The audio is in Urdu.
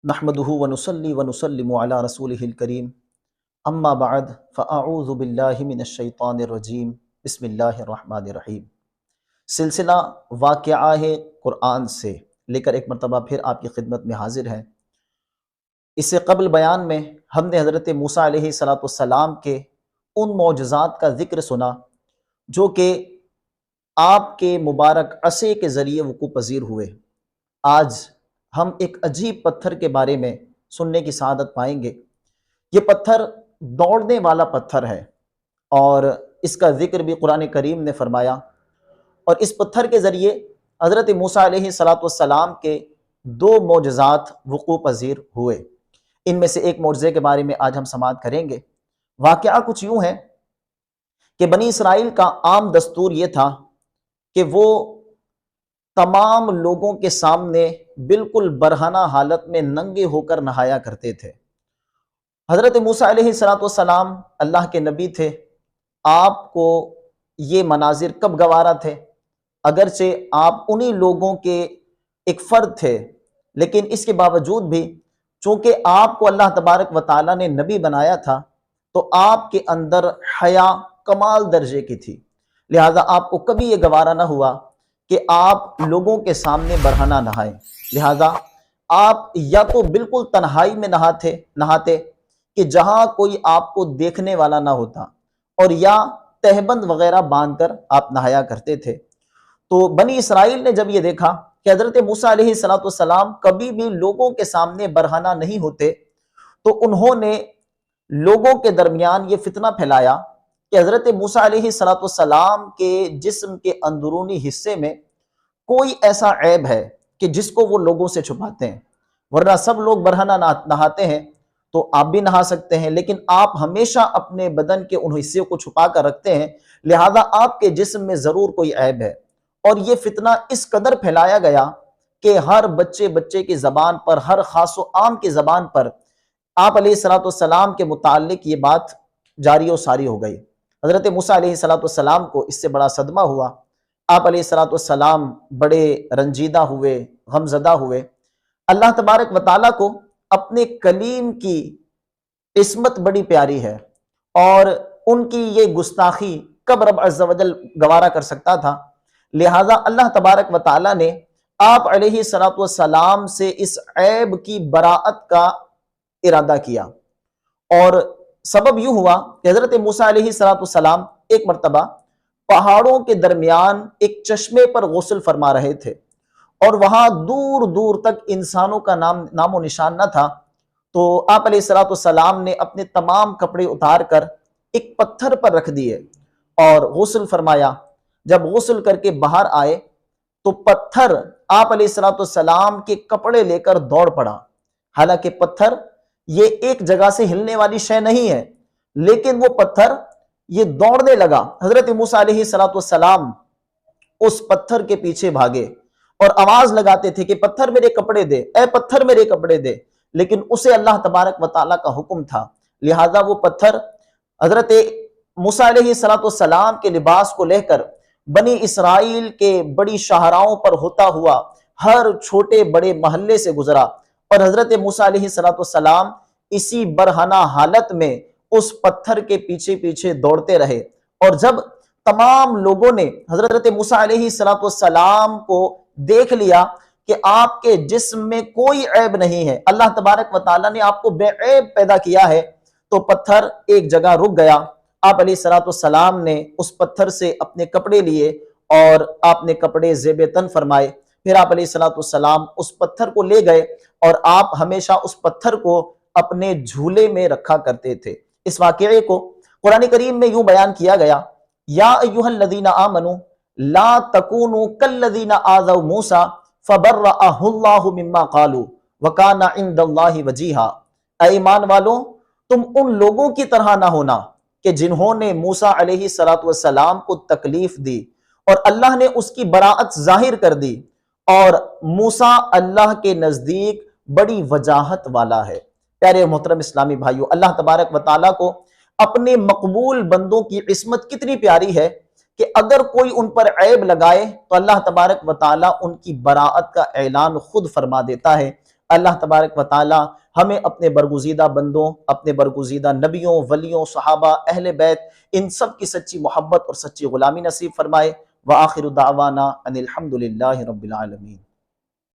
نحمده ونصلي ونسلم على رسوله الكريم اما بعد فاعوذ باللہ من الشیطان الرجیم بسم اللہ الرحمن الرحیم۔ سلسلہ واقعہ قرآن سے لے کر ایک مرتبہ پھر آپ کی خدمت میں حاضر ہے۔ اس سے قبل بیان میں ہم نے حضرت موسیٰ علیہ السلام کے ان معجزات کا ذکر سنا جو کہ آپ کے مبارک عصے کے ذریعے وقوع پذیر ہوئے۔ آج ہم ایک عجیب پتھر کے بارے میں سننے کی سعادت پائیں گے۔ یہ پتھر دوڑنے والا پتھر ہے اور اس کا ذکر بھی قرآن کریم نے فرمایا، اور اس پتھر کے ذریعے حضرت موسیٰ علیہ السلام کے دو معجزات وقوع پذیر ہوئے۔ ان میں سے ایک معجزے کے بارے میں آج ہم سماعت کریں گے۔ واقعہ کچھ یوں ہے کہ بنی اسرائیل کا عام دستور یہ تھا کہ وہ تمام لوگوں کے سامنے بالکل برہنہ حالت میں ننگے ہو کر نہایا کرتے تھے۔ حضرت موسیٰ علیہ السلام اللہ کے نبی تھے، آپ کو یہ مناظر کب گوارا تھے؟ اگرچہ آپ انہی لوگوں کے ایک فرد تھے، لیکن اس کے باوجود بھی چونکہ آپ کو اللہ تبارک و تعالیٰ نے نبی بنایا تھا تو آپ کے اندر حیا کمال درجے کی تھی، لہذا آپ کو کبھی یہ گوارا نہ ہوا کہ آپ لوگوں کے سامنے برہنہ نہائیں۔ لہذا آپ یا تو بالکل تنہائی میں نہاتے کہ جہاں کوئی آپ کو دیکھنے والا نہ ہوتا، اور یا تہبند وغیرہ باندھ کر آپ نہایا کرتے تھے۔ تو بنی اسرائیل نے جب یہ دیکھا کہ حضرت موسیٰ علیہ السلام کبھی بھی لوگوں کے سامنے برہنہ نہیں ہوتے، تو انہوں نے لوگوں کے درمیان یہ فتنہ پھیلایا کہ حضرت موسیٰ علیہ السلام کے جسم کے اندرونی حصے میں کوئی ایسا عیب ہے کہ جس کو وہ لوگوں سے چھپاتے ہیں، ورنہ سب لوگ برہنہ نہاتے ہیں تو آپ بھی نہا سکتے ہیں، لیکن آپ ہمیشہ اپنے بدن کے ان حصے کو چھپا کر رکھتے ہیں، لہذا آپ کے جسم میں ضرور کوئی عیب ہے۔ اور یہ فتنہ اس قدر پھیلایا گیا کہ ہر بچے کی زبان پر، ہر خاص و عام کی زبان پر آپ علیہ السلام کے متعلق یہ بات جاری و ساری ہو گئی۔ حضرت موسیٰ علیہ السلام کو اس سے بڑا صدمہ ہوا، آپ علیہ السلام بڑے رنجیدہ ہوئے، غمزدہ ہوئے۔ اللہ تبارک و تعالیٰ کو اپنے کلیم کی عصمت بڑی پیاری ہے، اور ان کی یہ گستاخی کب رب عز و جل گوارا کر سکتا تھا؟ لہٰذا اللہ تبارک و تعالیٰ نے آپ علیہ السلام سے اس عیب کی براءت کا ارادہ کیا، اور سبب یوں ہوا کہ حضرت موسیٰ علیہ السلام ایک مرتبہ پہاڑوں کے درمیان ایک چشمے پر غسل فرما رہے تھے، اور وہاں دور دور تک انسانوں کا نام و نشان نہ تھا۔ تو آپ علیہ السلام نے اپنے تمام کپڑے اتار کر ایک پتھر پر رکھ دیے اور غسل فرمایا۔ جب غسل کر کے باہر آئے تو پتھر آپ علیہ السلام کے کپڑے لے کر دوڑ پڑا۔ حالانکہ پتھر یہ ایک جگہ سے ہلنے والی شے نہیں ہے، لیکن وہ پتھر یہ دوڑنے لگا۔ حضرت موسیٰ علیہ السلام اس پتھر کے پیچھے بھاگے اور آواز لگاتے تھے کہ پتھر میرے کپڑے دے، اے پتھر میرے کپڑے دے، لیکن اسے اللہ تبارک و تعالیٰ کا حکم تھا، لہذا وہ پتھر حضرت موسیٰ علیہ السلام کے لباس کو لے کر بنی اسرائیل کے بڑی شاہراہوں پر ہوتا ہوا ہر چھوٹے بڑے محلے سے گزرا، اور حضرت موسیٰ علیہ السلام اسی برہنہ حالت میں اس پتھر کے پیچھے دوڑتے رہے۔ اور جب تمام لوگوں نے حضرت موسیٰ علیہ السلام کو دیکھ لیا کہ آپ کے جسم میں کوئی عیب نہیں ہے، اللہ تبارک و تعالیٰ نے آپ کو بے عیب پیدا کیا ہے، تو پتھر ایک جگہ رک گیا۔ آپ علیہ السلام نے اس پتھر سے اپنے کپڑے لیے اور آپ نے کپڑے زیب تن فرمائے۔ پھر آپ علیہ السلام اس پتھر کو لے گئے اور آپ ہمیشہ اس پتھر کو اپنے جھولے میں رکھا کرتے تھے۔ اس واقعے کو قرآن کریم میں یوں بیان کیا گیا، یا ایھا الذین آمنوا لا تکونوا کالذین آذوا موسیٰ فبرأہ اللہ مما قالوا وکان عند اللہ وجیہا۔ اے ایمان والو، تم ان لوگوں کی طرح نہ ہونا کہ جنہوں نے موسیٰ علیہ السلام کو تکلیف دی اور اللہ نے اس کی براءت ظاہر کر دی، اور موسیٰ اللہ کے نزدیک بڑی وجاہت والا ہے۔ پیارے محترم اسلامی بھائیو، اللہ تبارک و تعالیٰ کو اپنے مقبول بندوں کی عصمت کتنی پیاری ہے کہ اگر کوئی ان پر عیب لگائے تو اللہ تبارک و تعالیٰ ان کی براءت کا اعلان خود فرما دیتا ہے۔ اللہ تبارک و تعالی ہمیں اپنے برگزیدہ بندوں، اپنے برگزیدہ نبیوں، ولیوں، صحابہ، اہل بیت، ان سب کی سچی محبت اور سچی غلامی نصیب فرمائے۔ وآخر دعوانا ان الحمد للہ رب العالمین۔